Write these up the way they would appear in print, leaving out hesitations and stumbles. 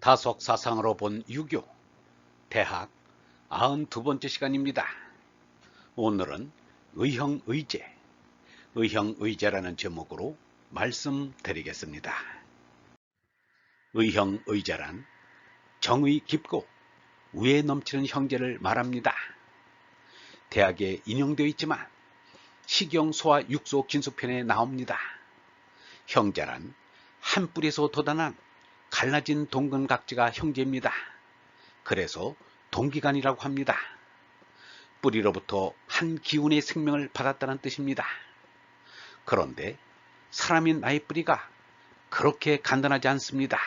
다속 사상으로 본 유교 대학 92번째 시간입니다. 오늘은 의형의제, 의형의제라는 제목으로 말씀드리겠습니다. 의형의제란 정의 깊고 우애 넘치는 형제를 말합니다. 대학에 인용되어 있지만 시경, 소화, 육소, 긴소편에 나옵니다. 형제란 한 뿌리에서 돋아난 갈라진 동근각지가 형제입니다. 그래서 동기간이라고 합니다. 뿌리로부터 한 기운의 생명을 받았다는 뜻입니다. 그런데 사람인 나의 뿌리가 그렇게 간단하지 않습니다.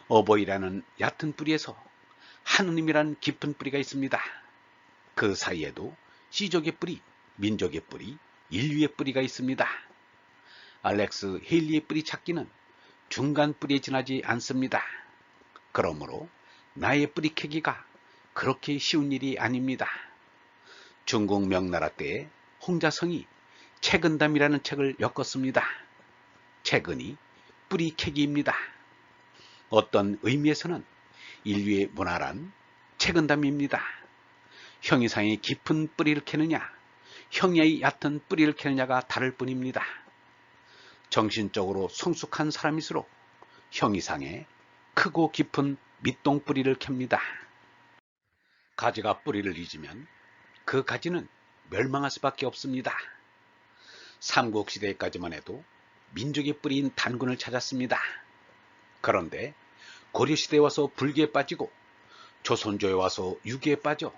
어버이라는 얕은 뿌리에서 하느님이라는 깊은 뿌리가 있습니다. 그 사이에도 씨족의 뿌리, 민족의 뿌리, 인류의 뿌리가 있습니다. 알렉스 헤일리의 뿌리 찾기는 중간 뿌리에 지나지 않습니다. 그러므로 나의 뿌리 캐기가 그렇게 쉬운 일이 아닙니다. 중국 명나라 때에 홍자성이 채근담이라는 책을 엮었습니다. 채근이 뿌리 캐기입니다. 어떤 의미에서는 인류의 문화란 채근담입니다. 형이상의 깊은 뿌리를 캐느냐, 형의 얕은 뿌리를 캐느냐가 다를 뿐입니다. 정신적으로 성숙한 사람일수록 형이상의 크고 깊은 밑동뿌리를 캡니다. 가지가 뿌리를 잊으면 그 가지는 멸망할 수밖에 없습니다. 삼국시대까지만 해도 민족의 뿌리인 단군을 찾았습니다. 그런데 고려시대에 와서 불교에 빠지고 조선조에 와서 유교에 빠져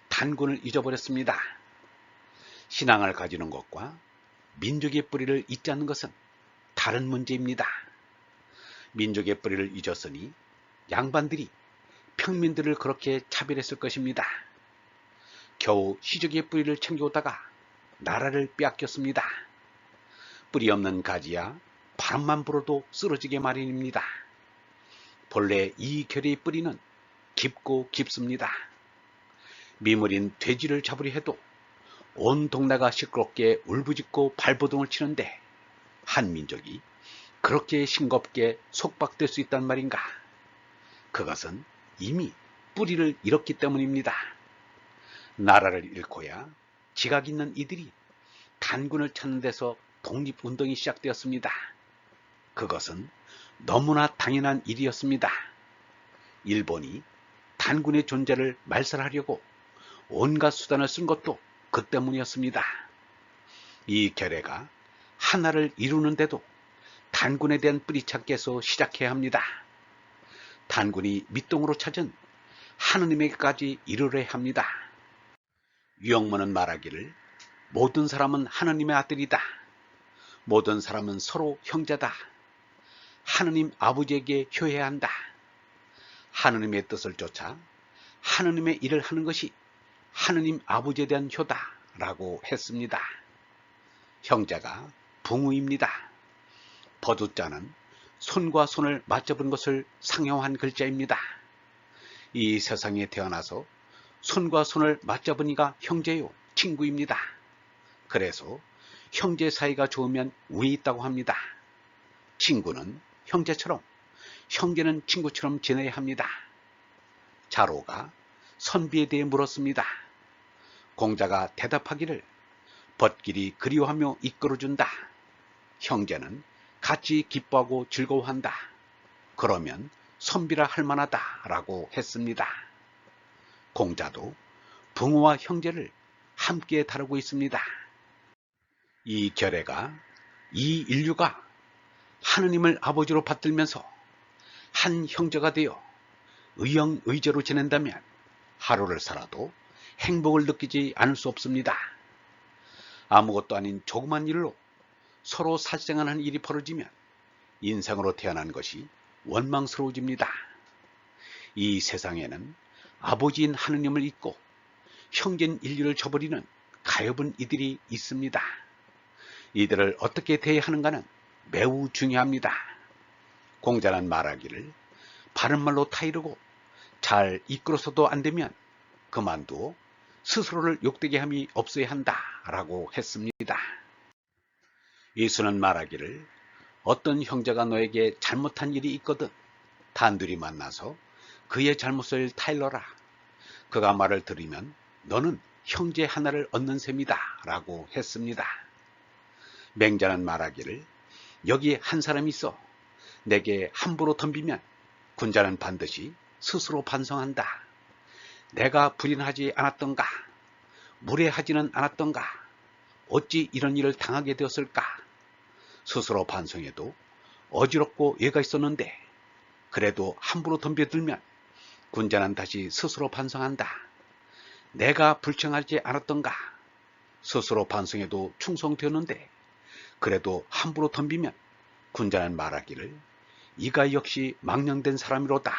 단군을 잊어버렸습니다. 신앙을 가지는 것과 민족의 뿌리를 잊지 않는 것은 다른 문제입니다. 민족의 뿌리를 잊었으니 양반들이 평민들을 그렇게 차별했을 것입니다. 겨우 시족의 뿌리를 챙겨오다가 나라를 빼앗겼습니다. 뿌리 없는 가지야 바람만 불어도 쓰러지게 마련입니다. 본래 이 결의 뿌리는 깊고 깊습니다. 미물인 돼지를 잡으려 해도 온 동네가 시끄럽게 울부짖고 발버둥을 치는데 한 민족이 그렇게 싱겁게 속박될 수 있단 말인가? 그것은 이미 뿌리를 잃었기 때문입니다. 나라를 잃고야 지각 있는 이들이 단군을 찾는 데서 독립운동이 시작되었습니다. 그것은 너무나 당연한 일이었습니다. 일본이 단군의 존재를 말살하려고 온갖 수단을 쓴 것도 그 때문이었습니다. 이 결례가 하나를 이루는데도 단군에 대한 뿌리찾기에서 시작해야 합니다. 단군이 밑동으로 찾은 하느님에게까지 이르러야 합니다. 유영문은 말하기를 모든 사람은 하느님의 아들이다. 모든 사람은 서로 형제다. 하느님 아버지에게 효해야 한다. 하느님의 뜻을 쫓아 하느님의 일을 하는 것이 하느님 아버지에 대한 효다 라고 했습니다. 형제가 붕우입니다. 버두자는 손과 손을 맞잡은 것을 상용한 글자입니다. 이 세상에 태어나서 손과 손을 맞잡은 이가 형제요, 친구입니다. 그래서 형제 사이가 좋으면 우애 있다고 합니다. 친구는 형제처럼, 형제는 친구처럼 지내야 합니다. 자로가 선비에 대해 물었습니다. 공자가 대답하기를 벗길이 그리워하며 이끌어준다. 형제는 같이 기뻐하고 즐거워한다. 그러면 선비라 할 만하다 라고 했습니다. 공자도 붕어와 형제를 함께 다루고 있습니다. 이 결례가 이 인류가 하느님을 아버지로 받들면서 한 형제가 되어 의형의제로 지낸다면 하루를 살아도 행복을 느끼지 않을 수 없습니다. 아무것도 아닌 조그만 일로 서로 살생하는 일이 벌어지면 인생으로 태어난 것이 원망스러워집니다. 이 세상에는 아버지인 하느님을 잊고 형제인 인류를 저버리는 가엾은 이들이 있습니다. 이들을 어떻게 대해야 하는가는 매우 중요합니다. 공자는 말하기를 바른 말로 타이르고 잘 이끌어서도 안 되면 그만두어 스스로를 욕되게 함이 없어야 한다 라고 했습니다. 예수는 말하기를 어떤 형제가 너에게 잘못한 일이 있거든 단둘이 만나서 그의 잘못을 타일러라. 그가 말을 들으면 너는 형제 하나를 얻는 셈이다 라고 했습니다. 맹자는 말하기를 여기 한 사람이 있어 내게 함부로 덤비면 군자는 반드시 스스로 반성한다. 내가 불인하지 않았던가? 무례하지는 않았던가? 어찌 이런 일을 당하게 되었을까? 스스로 반성해도 어지럽고 예가 있었는데 그래도 함부로 덤벼들면 군자는 다시 스스로 반성한다. 내가 불청하지 않았던가? 스스로 반성해도 충성되었는데 그래도 함부로 덤비면 군자는 말하기를 이가 역시 망령된 사람이로다.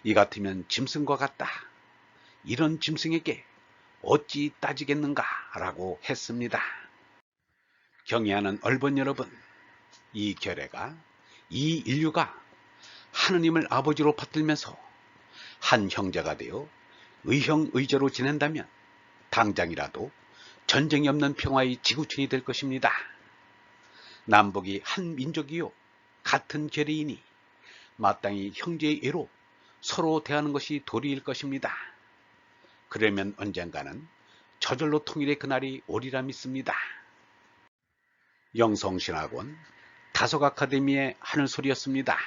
이 같으면 짐승과 같다. 이런 짐승에게 어찌 따지겠는가 라고 했습니다. 경애하는 얼번 여러분, 이 결례가 이 인류가 하느님을 아버지로 받들면서 한 형제가 되어 의형의제로 지낸다면 당장이라도 전쟁이 없는 평화의 지구촌이 될 것입니다. 남북이 한 민족이요 같은 결의이니 마땅히 형제의 애로 서로 대하는 것이 도리일 것입니다. 그러면 언젠가는 저절로 통일의 그날이 오리라 믿습니다. 영성신학원 다속 아카데미의 하늘소리였습니다.